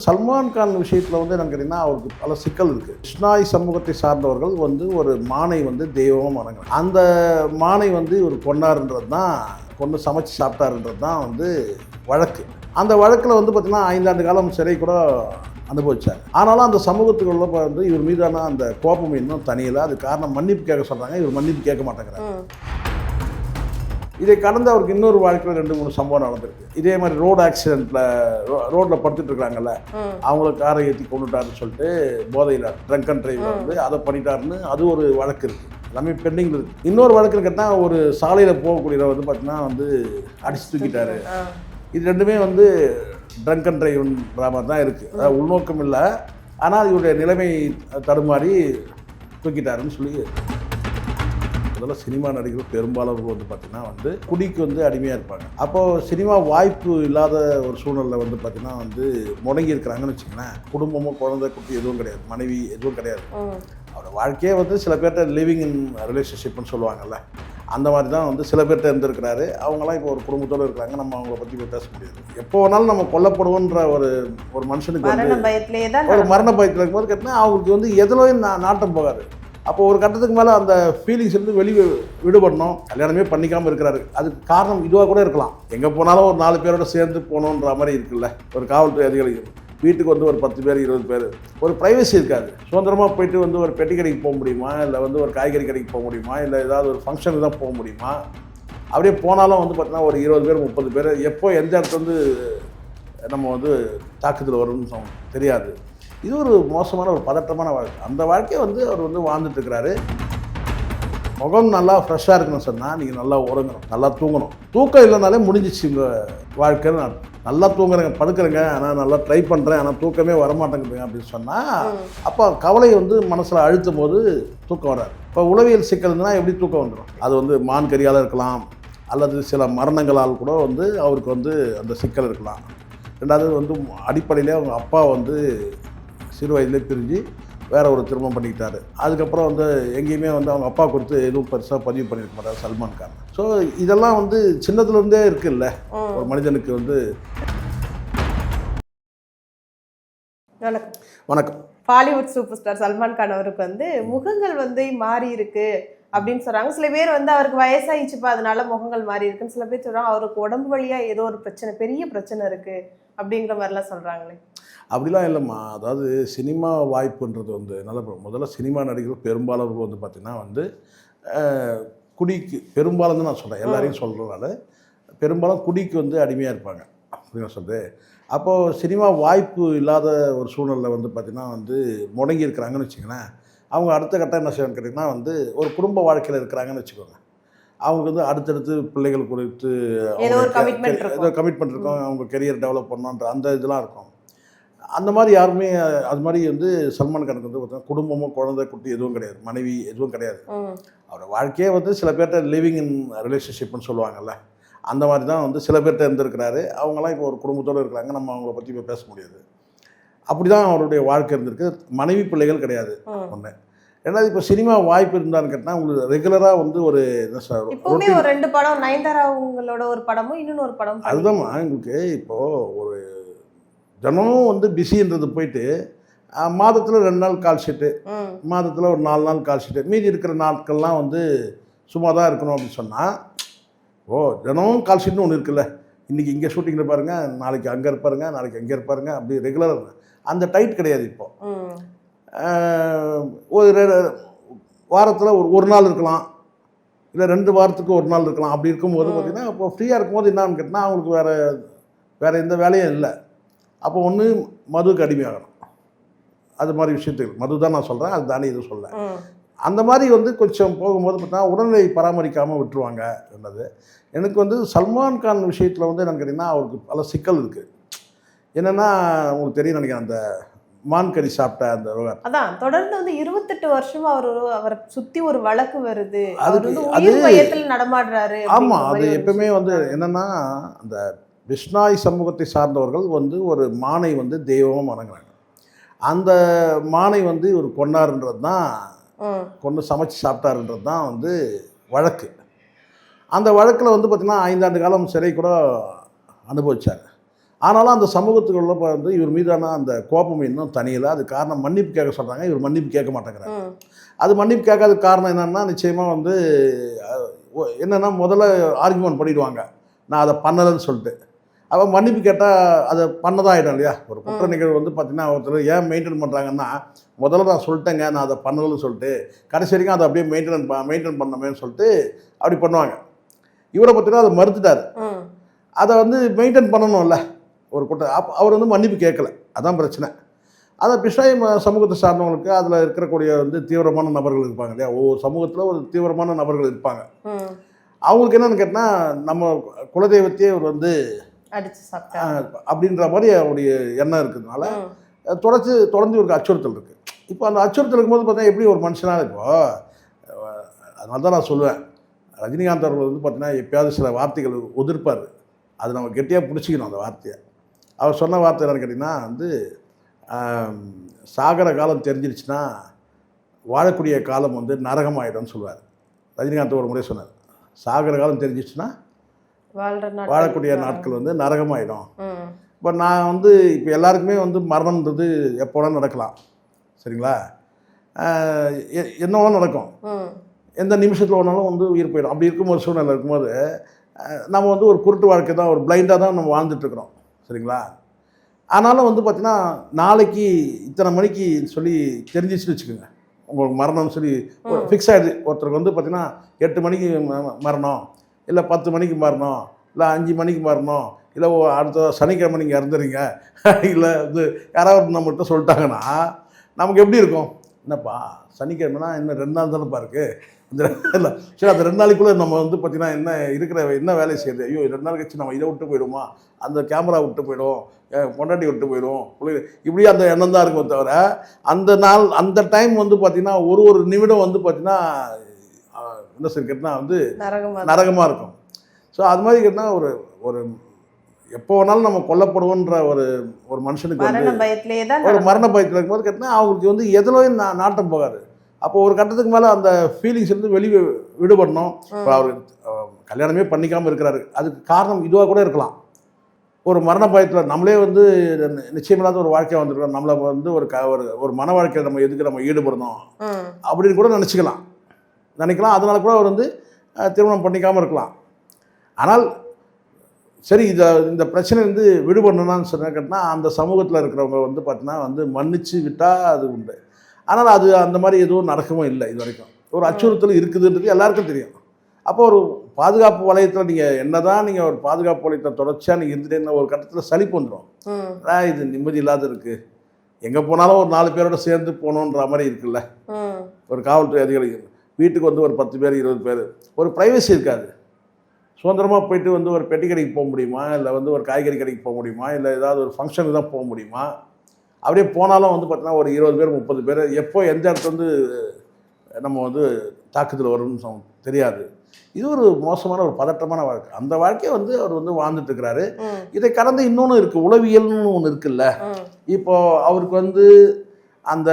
சல்மான் கான் விஷயத்தில் வந்து என்னன்னு கேட்டிங்கன்னா அவருக்கு பல சிக்கல் இருக்குது. கிருஷ்ணாய் சமூகத்தை சார்ந்தவர்கள் வந்து ஒரு மானை வந்து தெய்வமாக வணங்குறாங்க. அந்த மானை வந்து இவர் கொண்டாருன்றது தான், கொண்டு சமைச்சு சாப்பிட்டாருன்றது தான் வந்து வழக்கு. அந்த வழக்கில் வந்து பார்த்திங்கன்னா 5 ஆண்டு காலம் சிறை கூட அனுபவிச்சார். ஆனாலும் அந்த சமூகத்துக்குள்ள வந்து இவர் மீதான அந்த கோபம் இன்னும் தனியலை. அது காரணம் மன்னிப்பு கேட்க சொல்கிறாங்க, இவர் மன்னிப்பு கேட்க மாட்டேங்கிறாங்க. இதை கடந்து அவருக்கு இன்னொரு வாழ்க்கையில் 2-3 சம்பவம் நடந்திருக்கு. இதே மாதிரி ரோடு ஆக்சிடெண்ட்டில் ரோட்டில் படுத்துட்டு இருக்காங்கல்ல, அவங்கள காரை ஏற்றி கொண்டுட்டாருன்னு சொல்லிட்டு போதையில் ட்ரங்க் அண்ட் டிரைவர் வந்து அதை பண்ணிட்டாருன்னு அது ஒரு வழக்கு இருக்குது. எல்லாமே பெண்டிங்கில் இருக்குது. இன்னொரு வழக்குன்னு கேட்டால் ஒரு சாலையில் போகக்கூடியவர் வந்து பார்த்தீங்கன்னா வந்து அடித்து தூக்கிட்டாரு. இது ரெண்டுமே வந்து ட்ரங்க் அண்ட் டிரைவ்ன்ற மாதிரி தான் இருக்குது. அதாவது உள்நோக்கம் இல்லை, ஆனால் இவருடைய நிலைமை தடுமாறி தூக்கிட்டாருன்னு சொல்லி. அதெல்லாம் சினிமா நடிகர்கள் பெரும்பாலானவர்கள் வந்து பார்த்திங்கன்னா வந்து குடிக்கு வந்து அடிமையாக இருப்பாங்க. அப்போது சினிமா வாய்ப்பு இல்லாத ஒரு சூழ்நிலை வந்து பார்த்திங்கன்னா வந்து முடங்கி இருக்கிறாங்கன்னு வச்சுக்கோங்களேன். குடும்பமும் குழந்தை குட்டி எதுவும் கிடையாது, மனைவி எதுவும் கிடையாது. அவரோட வாழ்க்கையே வந்து சில பேர்கிட்ட லிவிங் இன் ரிலேஷன்ஷிப்னு சொல்லுவாங்கல்ல, அந்த மாதிரி தான் வந்து சில பேர்கிட்ட இருந்திருக்கிறாரு. அவங்களாம் இப்போ ஒரு குடும்பத்தோடு இருக்கிறாங்க. நம்ம அவங்கள பற்றி இப்போ பேச முடியாது. எப்போ வேணாலும் நம்ம கொல்லப்படுவோன்ற ஒரு மனுஷனுக்கு வந்து ஒரு மரண பயத்தில் இருக்கும்போது கேட்டால் அவங்களுக்கு வந்து எதுலையும் நாட்டம் போகாது. அப்போ ஒரு கட்டத்துக்கு மேலே அந்த ஃபீலிங்ஸ் வந்து வெளியே விடுபடணும். கல்யாணமே பண்ணிக்காமல் இருக்கிறாரு. அதுக்கு காரணம் இதுவாக கூட இருக்கலாம். எங்கே போனாலும் ஒரு 4 பேரோட சேர்ந்து போகணுன்ற மாதிரி இருக்குல்ல. ஒரு காவல்துறை அதிகாரிகள் வீட்டுக்கு வந்து ஒரு 10 பேர் 20 பேர், ஒரு ப்ரைவசி இருக்காது. சுதந்திரமாக போயிட்டு வந்து ஒரு பெட்டி கடைக்கு போக முடியுமா, இல்லை வந்து ஒரு காய்கறி கடைக்கு போக முடியுமா, இல்லை ஏதாவது ஒரு ஃபங்க்ஷனுக்கு தான் போக முடியுமா? அப்படியே போனாலும் வந்து பார்த்தீங்கன்னா ஒரு 20 பேர் 30 பேர் எப்போ எந்த இடத்துல வந்து நம்ம வந்து தாக்குதல் வரும்னு தெரியாது. இது ஒரு மோசமான ஒரு பதட்டமான வாழ்க்கை. அந்த வாழ்க்கையை வந்து அவர் வந்து வாழ்ந்துட்டுருக்கிறாரு. முகம் நல்லா ஃப்ரெஷ்ஷாக இருக்கணும்னு சொன்னால் நீங்கள் நல்லா உறங்கணும், நல்லா தூங்கணும். தூக்கம் இல்லைனாலே முடிஞ்சிச்சு உங்கள் வாழ்க்கைன்னு. நல்லா தூங்குறேங்க, படுக்கிறேங்க, ஆனால் நல்லா ட்ரை பண்ணுறேன், ஆனால் தூக்கமே வரமாட்டேங்குதுங்க அப்படின்னு சொன்னால் அப்போ கவலை வந்து மனசில் அழுத்தும் போது தூக்கம் வராது. இப்போ உளவியல் சிக்கல் இருந்தால் எப்படி தூக்கம் வந்துடும்? அது வந்து மான் கரியால் இருக்கலாம், அல்லது சில மரணங்களால் கூட வந்து அவருக்கு வந்து அந்த சிக்கல் இருக்கலாம். ரெண்டாவது வந்து அடிப்படையிலே அவங்க அப்பா வந்து சிறு வயதிலே பிரிஞ்சு வேற ஒரு திருமணம் பண்ணிக்கிட்டாரு. அதுக்கப்புறம் வந்து எங்கேயுமே வந்து அவங்க அப்பா குறித்து எதுவும் பெருசாக பதிவு பண்ணியிருக்க மாட்டார் சல்மான் கான். ஸோ இதெல்லாம் வந்து சின்னதுலேருந்தே இருக்குல்ல ஒரு மனிதனுக்கு வந்து. வணக்கம். பாலிவுட் சூப்பர் ஸ்டார் சல்மான் கான் அவருக்கு வந்து முகங்கள் வந்து மாறி இருக்கு அப்படின்னு சொல்றாங்க. சில பேர் வந்து அவருக்கு வயசாயிடுச்சுப்பா அதனால முகங்கள் மாறி இருக்குன்னு சில பேர் சொல்றாங்க. அவருக்கு உடம்பு வழியா ஏதோ ஒரு பிரச்சனை, பெரிய பிரச்சனை இருக்கு அப்படிங்கிற மாதிரிலாம் சொல்றாங்களே. அப்படிலாம் இல்லைம்மா. அதாவது சினிமா வாய்ப்புன்றது வந்து முதல்ல சினிமா நடிகர்கள் பெரும்பாலானவர்கள் வந்து பார்த்திங்கன்னா வந்து குடிக்கு பெரும்பாலும் தான் நான் சொல்கிறேன், எல்லாரையும் சொல்கிறதுனால பெரும்பாலும் குடிக்கு வந்து அடிமையாக இருப்பாங்க அப்படின்னு சொல்கிறது. அப்போது சினிமா வாய்ப்பு இல்லாத ஒரு சூழ்நிலை வந்து பார்த்திங்கன்னா வந்து முடங்கி இருக்கிறாங்கன்னு வச்சுக்கோங்களேன். அவங்க அடுத்த கட்டம் என்ன செய்யணும்னு கேட்டிங்கன்னா வந்து ஒரு குடும்ப வாழ்க்கையில் இருக்கிறாங்கன்னு வச்சுக்கோங்க. அவங்களுக்கு வந்து அடுத்தடுத்து பிள்ளைகள் குறித்து ஏதோ கமிட்மெண்ட் இருக்கும், அவங்க கெரியர் டெவலப் பண்ணணுன்ற அந்த இதெல்லாம் இருக்கும். அந்த மாதிரி யாருமே அது மாதிரி வந்து சல்மான் கானுக்கு வந்து பார்த்தீங்கன்னா குடும்பமும் குழந்தை குட்டி எதுவும் கிடையாது, மனைவி எதுவும் கிடையாது. அவரோட வாழ்க்கையே வந்து சில பேர்கிட்ட லிவிங் இன் ரிலேஷன்ஷிப்னு சொல்லுவாங்கல்ல, அந்த மாதிரி தான் வந்து சில பேர்கிட்ட இருந்திருக்கிறாரு. அவங்களாம் இப்போ ஒரு குடும்பத்தோடு இருக்கிறாங்க. நம்ம அவங்கள பற்றி இப்போ பேச முடியாது. அப்படி தான் அவருடைய வாழ்க்கை இருந்திருக்கு. மனைவி பிள்ளைகள் கிடையாது ஒன்று. ரெண்டாவது இப்போ சினிமா வாய்ப்பு இருந்தான்னு கேட்டால் உங்களுக்கு ரெகுலராக வந்து ஒரு என்ன சார் இப்போவுமே ஒரு 2 படம் நயன்தாரா அவங்களோட ஒரு படமும் இன்னொன்று ஒரு படம் அதுதான் உங்களுக்கு இப்போது ஒரு தினமும் வந்து பிஸின்றது போயிட்டு மாதத்தில் 2 நாள் கால் ஷீட்டு, மாதத்தில் ஒரு 4 நாள் கால் ஷீட்டு, மீதி இருக்கிற நாட்கள்லாம் வந்து சும்மா தான் இருக்கணும் அப்படின்னு சொன்னால் தினமும் கால் ஷீட்னு ஒன்று இருக்குல்ல. இன்றைக்கி இங்கே ஷூட்டிங்கில் பாருங்கள், நாளைக்கு அங்கே இருப்பாருங்க, நாளைக்கு அங்கே இருப்பாருங்க, அப்படி ரெகுலராக அந்த டைட் கிடையாது. இப்போது ஒரு வாரத்தில் ஒரு நாள் இருக்கலாம், இல்லை 2 வாரத்துக்கு ஒரு நாள் இருக்கலாம். அப்படி இருக்கும்போது பார்த்திங்கன்னா இப்போ ஃப்ரீயாக இருக்கும்போது என்னான்னு கேட்டால் அவங்களுக்கு வேறு எந்த வேலையும் இல்லை. அப்போ ஒன்று மதுவுக்கு அடிமையாகணும். அது மாதிரி விஷயத்துக்கு மது தான் நான் சொல்கிறேன், அது தானே இது சொல்ல. அந்த மாதிரி வந்து கொஞ்சம் போகும்போது பார்த்தா உடல்நிலை பராமரிக்காமல் விட்டுருவாங்க என்னது. எனக்கு வந்து சல்மான் கான் விஷயத்தில் வந்து என்னென்னு கேட்டிங்கன்னா அவருக்கு பல சிக்கல் இருக்குது. என்னென்னா உங்களுக்கு தெரியும் நினைக்கிறேன், அந்த மான் கறி சாப்பிட்ட அந்த விவகாரம். அதான் தொடர்ந்து வந்து 28 வருஷமா அவரை சுற்றி ஒரு வழக்கு வருது. அது பயத்தில் நடமாடுறாரு. ஆமாம், அது எப்பவுமே வந்து என்னென்னா அந்த கிருஷ்ணாய் சமூகத்தை சார்ந்தவர்கள் வந்து ஒரு மானை வந்து தெய்வமாக வணங்குறாங்க. அந்த மானை வந்து இவர் கொண்டாருன்றது தான், கொண்டு சமைச்சு சாப்பிட்டாருன்றது தான் வந்து வழக்கு. அந்த வழக்கில் வந்து பார்த்திங்கன்னா 5 ஆண்டு காலம் சிறை கூட அனுபவித்தார். ஆனாலும் அந்த சமூகத்துக்குள்ள வந்து இவர் மீதான அந்த கோபம் இன்னும் தனியலை. அது காரணம் மன்னிப்பு கேட்க சொல்கிறாங்க, இவர் மன்னிப்பு கேட்க மாட்டேங்கிறார். அது மன்னிப்பு கேட்காத காரணம் என்னென்னா, நிச்சயமாக வந்து என்னென்னா முதல்ல ஆர்கியூமெண்ட் பண்ணிடுவாங்க, நான் அதை பண்ணலைன்னு சொல்லிட்டு. அப்போ மன்னிப்பு கேட்டால் அதை பண்ணதான் ஆகிடும் இல்லையா. ஒரு குற்ற நிகழ்வு வந்து பார்த்திங்கன்னா ஒருத்தர் ஏன் மெயின்டைன் பண்ணுறாங்கன்னா, முதல்ல நான் சொல்லிட்டேங்க நான் அதை பண்ணலைன்னு சொல்லிட்டு கடைசி வரைக்கும் அதை அப்படியே மெயின்டைன் பண்ணமேன்னு சொல்லிட்டு அப்படி பண்ணுவாங்க. இவரை பார்த்தீங்கன்னா அதை மறுத்துட்டார். அதை வந்து மெயின்டைன் பண்ணணும்ல ஒரு குற்றம். அவர் வந்து மன்னிப்பு கேட்கல, அதான் பிரச்சனை. அதை பிஷ்னாய் சமூகத்தை சார்ந்தவங்களுக்கு அதில் இருக்கக்கூடிய வந்து தீவிரமான நபர்கள் இருப்பாங்க இல்லையா. ஒவ்வொரு சமூகத்தில் ஒரு தீவிரமான நபர்கள் இருப்பாங்க. அவங்களுக்கு என்னென்னு கேட்டால், நம்ம குலதெய்வத்தையே அவர் வந்து அடிச்சு சாப்பிட்டாங்க அப்படின்ற மாதிரி அவருடைய எண்ணம் இருக்கிறதுனால தொடர்ந்து ஒரு அச்சுறுத்தல் இருக்குது. இப்போ அந்த அச்சுறுத்தல் இருக்கும்போது பார்த்தா எப்படி ஒரு மனுஷனாக இருக்கோ. அதனால தான் நான் சொல்லுவேன், ரஜினிகாந்த் அவர்கள் வந்து பார்த்தீங்கன்னா எப்பயாவது சில வார்த்தைகள் உதிர்ப்பார். அது நம்ம கெட்டியாக பிடிச்சிக்கணும் அந்த வார்த்தையை. அவர் சொன்ன வார்த்தை என்னன்னு கேட்டிங்கன்னா வந்து, சாகர காலம் தெரிஞ்சிருச்சுன்னா வாழக்கூடிய காலம் வந்து நரகமாயிடும்னு சொல்லுவார். ரஜினிகாந்த் ஒரு முறை சொன்னார், சாகர காலம் தெரிஞ்சிச்சுன்னா வாழக்கூடிய நாட்கள் வந்து நரகமாயிடும். இப்போ நான் வந்து இப்போ எல்லாருக்குமே வந்து மரணம்ன்றது எப்போனா நடக்கலாம், சரிங்களா. என்ன வேணாலும் நடக்கும், எந்த நிமிஷத்தில் வேணாலும் வந்து உயிர் போயிடும். அப்படி இருக்கும் ஒரு சூழ்நிலை இருக்கும்போது நம்ம வந்து ஒரு குருட்டு வாழ்க்கை தான், ஒரு பிளைண்டாக தான் நம்ம வாழ்ந்துட்டுருக்குறோம், சரிங்களா. ஆனாலும் வந்து பார்த்திங்கன்னா நாளைக்கு இத்தனை மணிக்கு சொல்லி தெரிஞ்சிச்சுன்னு வச்சுக்கோங்க, உங்களுக்கு மரணம்னு சொல்லி ஒரு ஃபிக்ஸ் ஆகிடுது. ஒருத்தருக்கு வந்து பார்த்திங்கன்னா 8 மணிக்கு மரணம், இல்லை 10 மணிக்கு மரணம், இல்லை 5 மணிக்கு மரணம், இல்லை அடுத்த சனிக்கிழமை நீங்கள் இறந்துறீங்க, இல்லை வந்து யாராவது நம்மகிட்ட சொல்லிட்டாங்கன்னா நமக்கு எப்படி இருக்கும்? என்னப்பா சனிக்கிழமைனா இன்னும் 2 நாள் தானேப்பா இருக்குது, இல்லை சரி அந்த 2 நாளைக்குள்ளே நம்ம வந்து பார்த்திங்கன்னா என்ன வேலையை செய்யுது, ஐயோ 2 நாள் கழிச்சு நம்ம இதை விட்டு போயிடுவோமா, அந்த கேமரா விட்டு போயிடும், பொண்டாட்டி விட்டு போயிடும், இப்படி அந்த எண்ணம் தான் இருக்கும். தவிர அந்த நாள் அந்த டைம் வந்து பார்த்திங்கன்னா ஒரு நிமிடம் வந்து பார்த்திங்கன்னா என்ன சரி கேட்டால் வந்து நரகமாக இருக்கும். ஸோ அது மாதிரி கேட்டால் ஒரு எப்போ வேணாலும் நம்ம கொல்லப்படுவோன்ற ஒரு மனுஷனுக்கு வந்து ஒரு மரண பயத்தில் இருக்கும்போது கேட்டால் அவங்களுக்கு வந்து எதுலையும் நாட்டம் போகாது. அப்போ ஒரு கட்டத்துக்கு மேலே அந்த ஃபீலிங்ஸ் வந்து விடுபடணும். இப்போ அவர் கல்யாணமே பண்ணிக்காமல் இருக்கிறாரு, அதுக்கு காரணம் இதுவாக கூட இருக்கலாம். ஒரு மரண பயத்தில் நம்மளே வந்து நிச்சயமில்லாத ஒரு வாழ்க்கையாக வந்துருக்கோம், நம்மளை வந்து ஒரு மன வாழ்க்கையை நம்ம எதுக்கு நம்ம ஈடுபடணும் அப்படின்னு கூட நினச்சிக்கலாம். அதனால கூட அவர் வந்து திருமணம் பண்ணிக்காமல் இருக்கலாம். ஆனால் சரி இந்த பிரச்சனை வந்து விடுபடணும்னு சொன்ன கேட்டால் அந்த சமூகத்தில் இருக்கிறவங்க வந்து பார்த்தீங்கன்னா வந்து மன்னிச்சு விட்டால் அது உண்டு. ஆனால் அது அந்த மாதிரி எதுவும் நடக்கவும் இல்லை இது வரைக்கும். ஒரு அச்சுறுத்தல் இருக்குதுன்றது எல்லாருக்கும் தெரியும். அப்போ ஒரு பாதுகாப்பு வளையத்தில் நீங்கள் ஒரு பாதுகாப்பு வளையத்தை தொடர்ச்சியாக நீங்கள் இருந்துட்டே ஒரு கட்டத்தில் சலிப்பு வந்துடும். இது நிம்மதி இல்லாத இருக்குது, எங்கே போனாலும் ஒரு 4 பேரோட சேர்ந்து போகணுன்ற மாதிரி இருக்குல்ல. ஒரு காவல்துறை அதிகாரிகள் வீட்டுக்கு வந்து ஒரு 10 பேர் 20 பேர், ஒரு ப்ரைவசி இருக்காது. சுதந்திரமாக போயிட்டு வந்து ஒரு பெட்டி கடைக்கு போக முடியுமா, இல்லை வந்து ஒரு காய்கறி கடைக்கு போக முடியுமா, இல்லை ஏதாவது ஒரு ஃபங்க்ஷனுக்கு தான் போக முடியுமா. அப்படியே போனாலும் வந்து பார்த்தீங்கன்னா ஒரு 20 பேர் 30 பேர் எப்போ எந்த இடத்துல வந்து நம்ம வந்து தாக்குதல் வரும்னு தெரியாது. இது ஒரு மோசமான ஒரு பதட்டமான வாழ்க்கை. அந்த வாழ்க்கையை வந்து அவர் வந்து வாழ்ந்துட்டு இருக்கிறாரு. இதை கடந்து இன்னொன்று இருக்குது, உளவியல்னு ஒன்று இருக்குல்ல. இப்போது அவருக்கு வந்து அந்த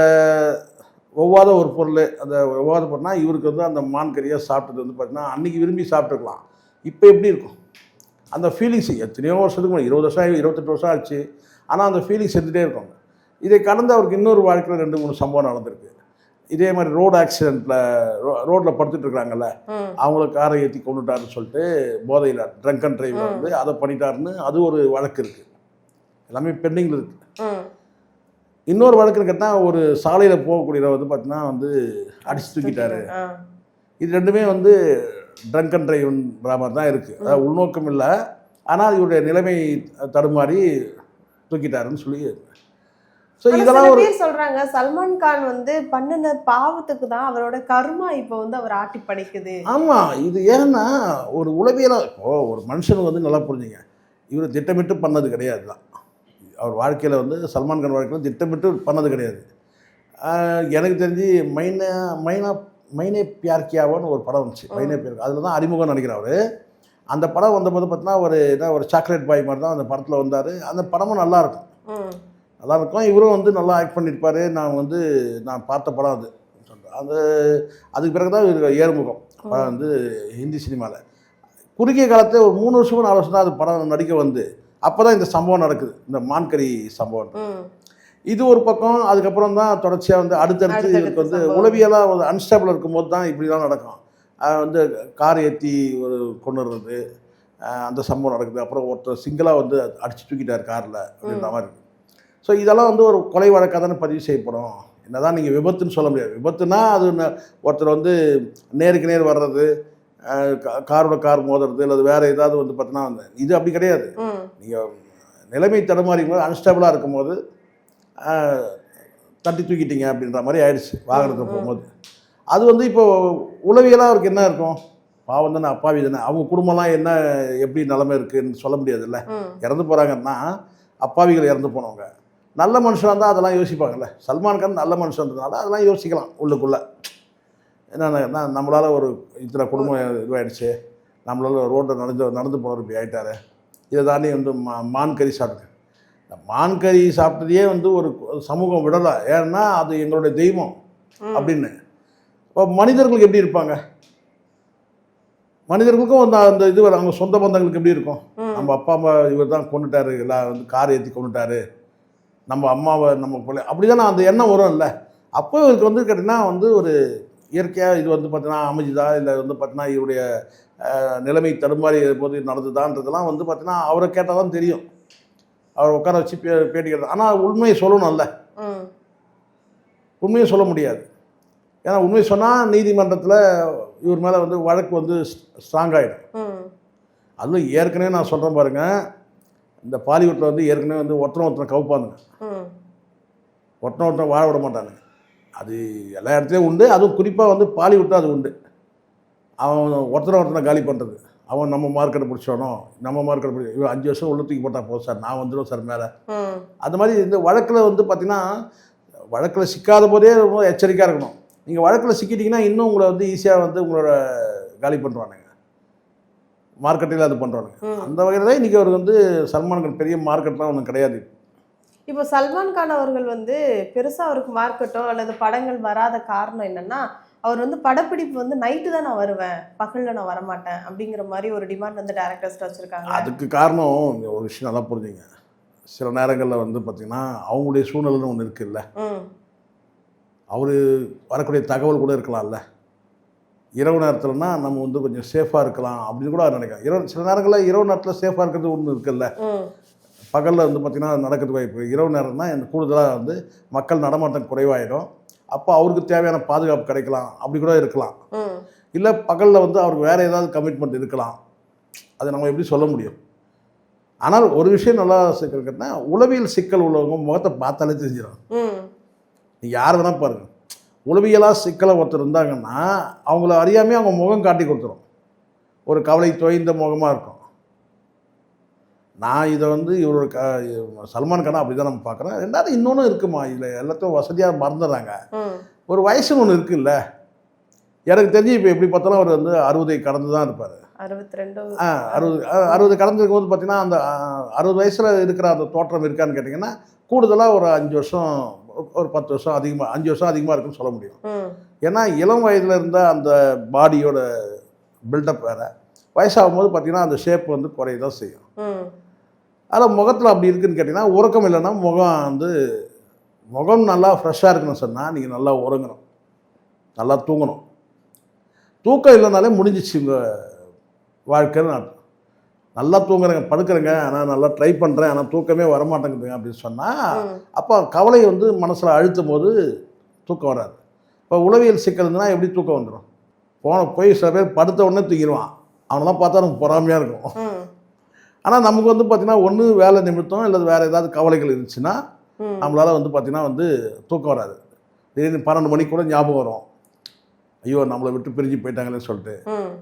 ஒவ்வாத ஒரு பொருள், அந்த ஒவ்வாத பொருள்னால் இவருக்கு வந்து அந்த மான் கறியாக சாப்பிட்டது வந்து பார்த்தீங்கன்னா அன்றைக்கி விரும்பி சாப்பிட்டுருக்கலாம். இப்போ எப்படி இருக்கும் அந்த ஃபீலிங்ஸ்? எத்தனையோ வருஷத்துக்கு முன்னாடி 20 வருஷம் 28 வருஷம் ஆச்சு, ஆனால் அந்த ஃபீலிங்ஸ் இருந்துகிட்டே இருக்கும். இதை கடந்து அவருக்கு இன்னொரு வாழ்க்கையில் 2-3 சம்பவம் நடந்திருக்கு. இதே மாதிரி ரோடு ஆக்சிடெண்ட்டில் ரோட்டில் படுத்துட்டு இருக்கிறாங்கல்ல, அவங்கள காரை ஏற்றி கொண்டுட்டாருன்னு சொல்லிட்டு போதையில் ட்ரங்க் அண்ட் டிரைவர் வந்து அதை பண்ணிட்டாருன்னு அது ஒரு வழக்கு இருக்குது. எல்லாமே பெண்டிங்கில் இருக்குது. இன்னொரு வழக்குன்னு கேட்டால் ஒரு சாலையில் போகக்கூடியவர் வந்து பார்த்தீங்கன்னா வந்து அடிச்சு தூக்கிட்டாரு. இது ரெண்டுமே வந்து ட்ரங்க் அண்ட் டிரைவ்ன்ற மாதிரி தான் இருக்குது. அதாவது உள்நோக்கம் இல்லை, ஆனால் இவருடைய நிலைமை தடுமாறி தூக்கிட்டாருன்னு சொல்லி. ஸோ இதெல்லாம் ஒரு சொல்கிறாங்க, சல்மான் கான் வந்து பண்ணின பாவத்துக்கு தான் அவரோட கர்மா இப்போ வந்து அவர் ஆட்டி படைக்குது. ஆமாம், இது ஏன்னா ஒரு உளவியலாக இப்போது ஒரு மனுஷனுக்கு வந்து நல்லா புரிஞ்சுங்க, இவர் திட்டமிட்டு பண்ணது கிடையாது தான். அவர் வாழ்க்கையில் வந்து சல்மான் கான் வாழ்க்கையில் திட்டமிட்டு பண்ணது கிடையாது. எனக்கு தெரிஞ்சு மைனே பியார் கியாவான்னு ஒரு படம் வந்துச்சு, மைனே பியார், அதில் தான் அறிமுகம் நினைக்கிறேன் அவர். அந்த படம் வந்தபோது பார்த்தீங்கன்னா ஒரு சாக்லேட் பாய் மாதிரி தான் அந்த படத்தில் வந்தார். அந்த படமும் நல்லாயிருக்கும். இவரும் வந்து நல்லா ஆக்ட் பண்ணியிருப்பார். நான் பார்த்த படம் அது சொல்கிறேன். அதுக்கு பிறகு தான் இவர் ஏறுமுகம் படம் வந்து ஹிந்தி சினிமாவில். குறுகிய காலத்தில் ஒரு 3 வருஷமோ 4 வருஷம் தான் அது படம் நடிக்க வந்து அப்போ தான் இந்த சம்பவம் நடக்குது, இந்த மான்கறி சம்பவம். ம். இது ஒரு பக்கம். அதுக்கப்புறம் தான் தொடர்ச்சியாக வந்து அடுத்தடுத்து இவருக்கு வந்து உளவியலாக ஒரு அன்ஸ்டேபிள் இருக்கும்போது தான் இப்படிலாம் நடக்கும். வந்து கார் ஏற்றி ஒரு கொண்டு வர்றது, அந்த சம்பவம் நடக்குது. அப்புறம் ஒருத்தர் சிங்கிளாக வந்து அடித்து தூக்கிட்டார் காரில் அப்படின்ற மாதிரி இருக்குது. ஸோ இதெல்லாம் வந்து ஒரு கொலை வழக்காக தானே பதிவு செய்யப்படும். என்ன தான் நீங்கள் விபத்துன்னு சொல்ல முடியாது. விபத்துனா அது ஒருத்தர் வந்து நேருக்கு நேர் வர்றது, காரோட கார் மோதுறது, அல்லது வேறு ஏதாவது வந்து பார்த்தீங்கன்னா இது அப்படி கிடையாது. நீங்கள் நிலைமை தடுமாறிக்கும் போது அன்ஸ்டேபிளாக இருக்கும்போது தட்டி தூக்கிட்டீங்க அப்படின்ற மாதிரி ஆயிடுச்சு வாகனத்தை போகும்போது. அது வந்து இப்போ உளவியலாக அவருக்கு என்ன இருக்கும், பாவம் தானே, அப்பாவி தானே, அவங்க குடும்பம்லாம் என்ன எப்படி நிலைமை இருக்குன்னு சொல்ல முடியாதுல்ல. இறந்து போகிறாங்கன்னா அப்பாவிகள் இறந்து போனவங்க. நல்ல மனுஷனாக இருந்தால் அதெல்லாம் யோசிப்பாங்கல்ல. சல்மான் கான் நல்ல மனுஷன்றதுனால அதெல்லாம் யோசிக்கலாம் உள்ளுக்குள்ளே. என்னன்னா நம்மளால் ஒரு இத்தனை குடும்பம் இதுவாகிடுச்சு, நம்மளால் ரோட்டில் நடந்து போனவர் இப்படி ஆகிட்டாரு, இதை தாண்டி வந்து மான்கறி சாப்பிட்டு, இந்த மான்கறி சாப்பிட்டதையே வந்து ஒரு சமூகம் விடலை. ஏன்னா அது எங்களுடைய தெய்வம் அப்படின்னு. இப்போ மனிதர்களுக்கு எப்படி இருப்பாங்க, மனிதர்களுக்கும் அந்த இது அவங்க சொந்த பந்தங்களுக்கு எப்படி இருக்கும், நம்ம அப்பா அம்மா இவர் தான் கொண்டுட்டாரு, எல்லாம் வந்து கார் ஏற்றி கொண்டுட்டாரு, நம்ம அம்மாவை நம்ம பிள்ளை, அப்படி தானே அந்த எண்ணம் வரும் இல்லை. அப்போ இவருக்கு வந்து கேட்டிங்கன்னா வந்து ஒரு இயற்கையாக இது வந்து பார்த்தீங்கன்னா அமைஞ்சுதா, இல்லை வந்து பார்த்தீங்கன்னா இவருடைய நிலைமை தடுமாறி போது நடந்துதான்றதெல்லாம் வந்து பார்த்தீங்கன்னா அவரை கேட்டால் தான் தெரியும். அவரை உட்கார வச்சு பேட்டி கேட்டார். ஆனால் உண்மையை சொல்லணும்ல, உண்மையை சொல்ல முடியாது. ஏன்னா உண்மையை சொன்னால் நீதிமன்றத்தில் இவர் மேலே வந்து வழக்கு வந்து ஸ்ட்ராங் ஆகிடும். அதுவும் ஏற்கனவே நான் சொல்கிறேன் பாருங்கள், இந்த பாலிவுட்டில் வந்து ஏற்கனவே வந்து ஒருத்தனை கவுப்பானுங்க, ஒருத்தனை வாழ விட மாட்டானுங்க. அது எல்லா இடத்துலையும் உண்டு. அதுவும் குறிப்பாக வந்து பாலிவுட்டில் அது உண்டு. அவன் ஒருத்தனை காலி பண்ணுறது, அவன் நம்ம மார்க்கெட்டை பிடிச்சோனும், நம்ம மார்க்கெட்டை பிடிச்சி இவன் 5 வருஷம் உள்ள தூக்கி போட்டால் போதும் சார், நான் வந்துடும் சார் மேலே. அந்த மாதிரி இந்த வழக்கில் வந்து பார்த்திங்கன்னா வழக்கில் சிக்காத போதே ரொம்ப எச்சரிக்கையாக இருக்கணும். நீங்கள் வழக்கில் சிக்கிட்டிங்கன்னா இன்னும் உங்களை வந்து ஈஸியாக வந்து உங்களோட காலி பண்ணுறானுங்க, மார்க்கெட்டில் அது பண்ணுறானுங்க. அந்த வகையில் தான் இன்றைக்கி அவர் வந்து சல்மான் கான் பெரிய மார்க்கெட்லாம் ஒன்றும் கிடையாது. இப்போ சல்மான் கான் அவர்கள் வந்து பெருசாக அவருக்கு மார்க்கெட்டோ அல்லது படங்கள் வராத காரணம் என்னென்னா, அவர் வந்து படப்பிடிப்பு வந்து நைட்டு தான் நான் வருவேன், பகலில் நான் வரமாட்டேன் அப்படிங்கிற மாதிரி ஒரு டிமாண்ட் வந்து டேரக்டர்ஸ்ட்டு வச்சுருக்காங்க. அதுக்கு காரணம் ஒரு விஷயம் நல்லா புரிஞ்சுங்க. சில நேரங்களில் வந்து பார்த்திங்கன்னா அவங்களுடைய சூழ்நிலைன்னு ஒன்று இருக்குல்ல, அவர் வரக்கூடிய தகவல் கூட இருக்கலாம்ல. இரவு நேரத்தில்னா நம்ம வந்து கொஞ்சம் சேஃபாக இருக்கலாம் அப்படின்னு கூட நினைக்கிறேன். சில நேரங்களில் இரவு நேரத்தில் சேஃபாக இருக்கிறது ஒன்று இருக்குல்ல. பகலில் வந்து பார்த்திங்கன்னா நடக்கிறது வாய்ப்பு. இரவு நேரம்னா இந்த கூடுதலாக வந்து மக்கள் நடமாட்டம் குறைவாயிடும். அப்போ அவருக்கு தேவையான பாதுகாப்பு கிடைக்கலாம், அப்படி கூட இருக்கலாம். இல்லை பகலில் வந்து அவருக்கு வேறு ஏதாவது கமிட்மெண்ட் இருக்கலாம், அதை நம்ம எப்படி சொல்ல முடியும். ஆனால் ஒரு விஷயம் நல்லா சிக்கல் கேட்டால், உளவியல் சிக்கல் உள்ளவங்க முகத்தை பார்த்தாலே தெரிஞ்சிடும். நீங்கள் யார் வேணால் பாருங்கள், உளவியலாக சிக்கலை ஒருத்தர் இருந்தாங்கன்னா அவங்கள அறியாமே அவங்க முகம் காட்டி கொடுத்துரும். ஒரு கவலை தோய்ந்த முகமாக இருக்கும். நான் இதை வந்து இவரோட சல்மான் கானா அப்படி தான் நம்ம பார்க்குறேன். ரெண்டாவது இன்னொன்று இருக்குமா, இதில் எல்லாத்தையும் வசதியாக மறந்துடுறாங்க. ஒரு வயசுன்னு ஒன்று இருக்குல்ல. எனக்கு தெரிஞ்சு இப்போ எப்படி பார்த்தாலும் அவர் வந்து 60 கடந்து தான் இருப்பார். 60 கடந்திருக்கும் போது பார்த்தீங்கன்னா அந்த 60 வயசில் இருக்கிற அந்த தோற்றம் இருக்கான்னு கேட்டிங்கன்னா கூடுதலாக ஒரு 5 வருஷம் ஒரு 10 வருஷம் அதிகமாக 5 வருஷம் அதிகமாக இருக்குன்னு சொல்ல முடியும். ஏன்னா இளம் வயதில் இருந்த அந்த பாடியோட பில்டப் வேறு, வயசாகும்போது பார்த்திங்கன்னா அந்த ஷேப் வந்து குறைய தான் செய்யும். அதில் முகத்தில் அப்படி இருக்குதுன்னு கேட்டிங்கன்னா, உறக்கம் இல்லைன்னா முகம் நல்லா ஃப்ரெஷ்ஷாக இருக்குன்னு சொன்னால் நீங்கள் நல்லா உறங்கணும், நல்லா தூங்கணும். தூக்கம் இல்லைனாலே முடிஞ்சிச்சு உங்கள் வாழ்க்கைன்னு அர்த்தம். நல்லா தூங்குறேங்க, படுக்கிறேங்க, ஆனால் நல்லா ட்ரை பண்ணுறேன், ஆனால் தூக்கமே வரமாட்டேங்குதுங்க அப்படின்னு சொன்னால் அப்போ கவலை வந்து மனசில் அழுத்தும் போது தூக்கம் வராது. இப்போ உளவியல் சிக்கல் இருந்ததுன்னா எப்படி தூக்கம் வந்துடும்? போய் சில பேர் படுத்த உடனே தூங்கிடுவான், அவனெல்லாம் பார்த்தா நமக்கு பொறாமையாக இருக்கும். ஆனால் நமக்கு வந்து பார்த்திங்கன்னா ஒன்று வேலை நிமித்தம் இல்லை வேறு ஏதாவது கவலைகள் இருந்துச்சுன்னா நம்மளால் வந்து பார்த்திங்கன்னா வந்து தூக்கம் வராது. திடீர்னு 12 மணிக்கு கூட ஞாபகம் வரும், ஐயோ நம்மளை விட்டு பிரிஞ்சு போயிட்டாங்களேன்னு சொல்லிட்டு.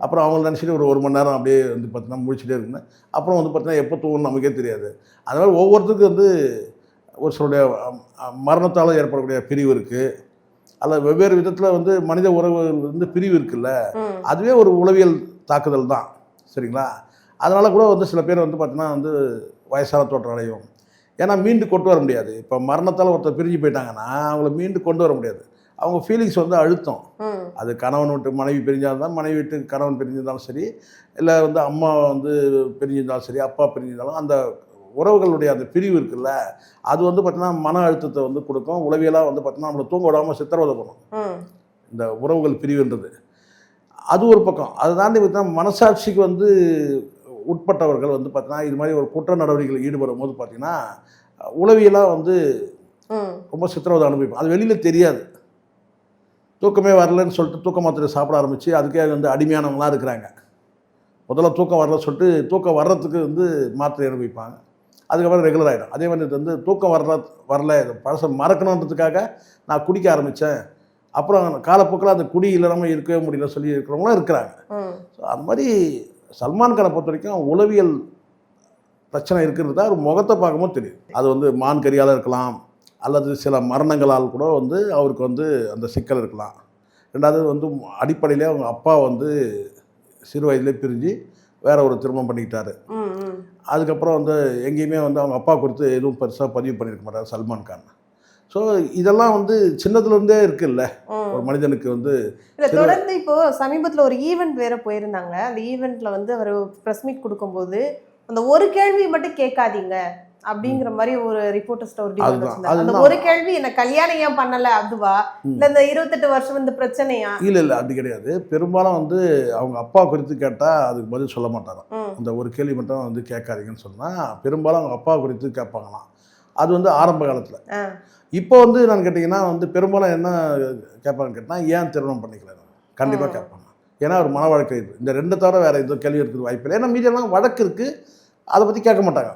அப்புறம் அவங்க நினச்சிட்டு ஒரு மணி நேரம் அப்படியே வந்து பார்த்திங்கன்னா முடிச்சுட்டே இருக்குன்னு அப்புறம் வந்து பார்த்திங்கன்னா எப்போ தூங்கணும் நமக்கே தெரியாது. அதனால் ஒவ்வொருத்தருக்கும் வந்து ஒரு சிலருடைய மரணத்தால் ஏற்படக்கூடிய பிரிவு இருக்குது, அல்ல வெவ்வேறு விதத்தில் வந்து மனித உறவு வந்து பிரிவு இருக்குல்ல, அதுவே ஒரு உளவியல் தாக்குதல் தான். சரிங்களா? அதனால் கூட வந்து சில பேர் வந்து பார்த்திங்கன்னா வந்து வயசான தோற்றம் அடையும். ஏன்னா மீண்டு கொண்டு வர முடியாது. இப்போ மரணத்தால் ஒருத்தர் பிரிஞ்சு போயிட்டாங்கன்னா அவங்கள மீண்டு கொண்டு வர முடியாது. அவங்க ஃபீலிங்ஸ் வந்து அழுத்தம். அது கணவன் விட்டு மனைவி பிரிஞ்சாலும், மனைவி விட்டு கணவன் பிரிஞ்சிருந்தாலும் சரி, இல்லை வந்து அம்மா வந்து பிரிஞ்சிருந்தாலும் சரி, அப்பா பிரிஞ்சிருந்தாலும் அந்த உறவுகளுடைய அந்த பிரிவு இருக்குல்ல, அது வந்து பார்த்தீங்கன்னா மன அழுத்தத்தை வந்து கொடுக்கும். உளவியலாக வந்து பார்த்தீங்கன்னா நம்மளை தூங்க விடாமல் சித்திரவதை பண்ணும். இந்த உறவுகள் பிரிவுன்றது அது ஒரு பக்கம். அதை தாண்டி பார்த்தீங்கன்னா மனசாட்சிக்கு வந்து உட்பட்டவர்கள் வந்து பார்த்தீங்கன்னா இது மாதிரி ஒரு குற்ற நடவடிக்கைகள் ஈடுபடும் போது பார்த்தீங்கன்னா உளவியலாக வந்து ரொம்ப சித்திரவதை அனுபவிப்போம். அது வெளியில் தெரியாது. தூக்கமே வரலன்னு சொல்லிட்டு தூக்க மாத்திரை சாப்பிட ஆரம்பித்து அதுக்கே வந்து அடிமையானவங்களாம் இருக்கிறாங்க. முதல்ல தூக்கம் வரலன்னு சொல்லிட்டு தூக்கம் வர்றதுக்கு வந்து மாத்திரை அனுபவிப்பாங்க. அதுக்கப்புறம் ரெகுலர் ஆகிடும். அதே மாதிரி இது வந்து தூக்கம் வரல பழசை மறக்கணுன்றதுக்காக நான் குடிக்க ஆரம்பித்தேன், அப்புறம் காலப்போக்கில் அந்த குடி இல்லாமல் இருக்கவே முடியல சொல்லி இருக்கிறவங்களும் இருக்கிறாங்க. ஸோ அந்த மாதிரி சல்மான் கானை பொறுத்த வரைக்கும் உளவியல் பிரச்சனை இருக்கிறது தான் ஒரு முகத்தை பார்க்கும்போது தெரியும். அது வந்து மான் கரியால் இருக்கலாம், அல்லது சில மரணங்களால் கூட வந்து அவருக்கு வந்து அந்த சிக்கல் இருக்கலாம். ரெண்டாவது வந்து அடிப்படையிலே அவங்க அப்பா வந்து சிறு வயதிலே பிரிஞ்சு வேற ஒரு திருமணம் பண்ணிக்கிட்டாரு. அதுக்கப்புறம் வந்து எங்கேயுமே வந்து அவங்க அப்பா குறித்து எதுவும் பெருசாக பதிவு பண்ணியிருக்க மாட்டார் சல்மான் கான். ஸோ இதெல்லாம் வந்து சின்னதுலேருந்தே இருக்குல்ல ஒரு மனிதனுக்கு வந்து. தொடர்ந்து இப்போ சமீபத்தில் ஒரு ஈவெண்ட் வேற போயிருந்தாங்க. அந்த ஈவெண்ட்ல வந்து அவர் ப்ரெஸ் மீட் கொடுக்கும்போது அந்த ஒரு கேள்வி மட்டும் கேட்காதீங்க அப்படிங்கிற மாதிரி ஒரு ரிப்போர்ட்டர்ஸ்ட ஒரு டிமாண்ட் வச்சிருந்தாங்க. அந்த ஒரு கேள்வி என்ன கல்யாணம் ஏன் பண்ணல அதுவா இல்ல இந்த 28 வருஷம் இந்த பிரச்சனையா? இல்ல அப்படி கிடையாது. பெரும்பாலும் வந்து அவங்க அப்பா குறித்து கேட்டா அதுக்கு பதில் சொல்ல மாட்டாராம். அந்த ஒரு கேள்வி மட்டும் வந்து கேட்காதீங்கன்னு சொன்னா பெரும்பாலும் அவங்க அப்பா குறித்து கேட்பாங்களாம். அது வந்து ஆரம்ப காலத்துல. இப்போ வந்து நான் கேட்டிங்கன்னா வந்து பெரும்பாலும் என்ன கேட்பாங்கன்னு கேட்டால் ஏன் திருமணம் பண்ணிக்கல கண்டிப்பாக கேட்பாங்க. ஏன்னா ஒரு மன வழக்கு இருக்குது. இந்த ரெண்டு தவிர வேறு எதுவும் கேள்வி இருக்கிறது வாய்ப்பு இல்லை. ஏன்னா மீடியெல்லாம் வழக்கு இருக்குது, அதை பற்றி கேட்க மாட்டாங்க.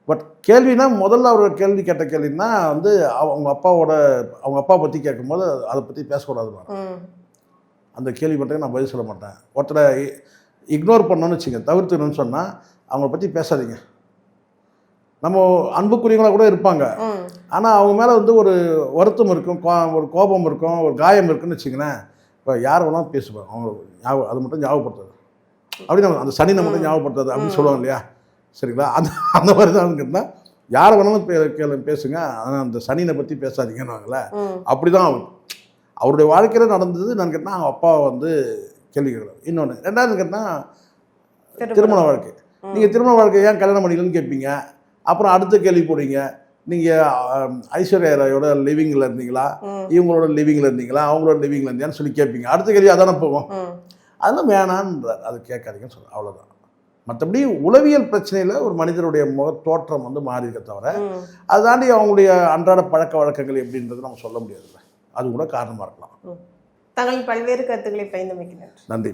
பட் கேள்வினா முதல்ல அவர் கேள்வி கேட்ட கேள்வின்னா வந்து அவங்க அப்பா பற்றி கேட்கும்போது அதை பற்றி பேசக்கூடாதுன்னு அந்த கேள்வி மட்டும் நான் பதில் சொல்ல மாட்டேன். ஒருத்தரை இக்னோர் பண்ணணும்னு வச்சுங்க, தவிர்த்துக்கணும்னு சொன்னால் அவங்கள பற்றி பேசாதீங்க. நம்ம அன்புக்குரியவங்களாக கூட இருப்பாங்க, ஆனால் அவங்க மேலே வந்து ஒரு வருத்தம் இருக்கும், ஒரு கோபம் இருக்கும், ஒரு காயம் இருக்குன்னு வச்சுங்களேன். இப்போ யார் வேணாலும் பேசுவாங்க, அவங்க அது மட்டும் ஞாபகப்படுத்துறது அப்படின்னு அந்த சனினை மட்டும் ஞாபகப்படுத்துறது அப்படின்னு சொல்லுவாங்க இல்லையா? சரிங்களா? அந்த மாதிரி தான் கேட்டால் யாரை வேணாலும் பேசுங்க, ஆனால் அந்த சனினை பற்றி பேசாதீங்கன்னு வாங்கல. அப்படி தான் அவருடைய வாழ்க்கையில் நடந்தது. நான் கேட்டால் அவங்க அப்பாவை வந்து கேள்வி கேட்கலாம். இன்னொன்று ரெண்டாவது கேட்டால் திருமண வாழ்க்கை. நீங்கள் திருமண வாழ்க்கை ஏன் கல்யாணம் பண்ணிக்கலன்னு கேட்பீங்க. அப்புறம் அடுத்த கேள்வி போடுவீங்க, நீங்கள் ஐஸ்வர்யா ராயோட லிவிங்கில் இருந்தீங்களா, இவங்களோட லிவிங்கில் இருந்தீங்களா, அவங்களோட லிவிங்கில் இருந்தீங்கன்னு சொல்லி கேட்பீங்க. அடுத்த கேள்வி அதானே போகும். அதெல்லாம் வேணான்றார், அது கேட்காதீங்கன்னு சொல்ல. அவ்வளோதான். மற்றபடி உளவியல் பிரச்சனையில் ஒரு மனிதனுடைய தோற்றம் வந்து மாறி இருக்க தவிர அதை தாண்டி அவங்களுடைய அன்றாட பழக்க வழக்கங்கள் எப்படின்றது நம்ம சொல்ல முடியாதுல்ல. அது கூட காரணமாக இருக்கலாம். தங்களின் பல்வேறு கருத்துக்களை பயந்து நன்றி. நன்றி.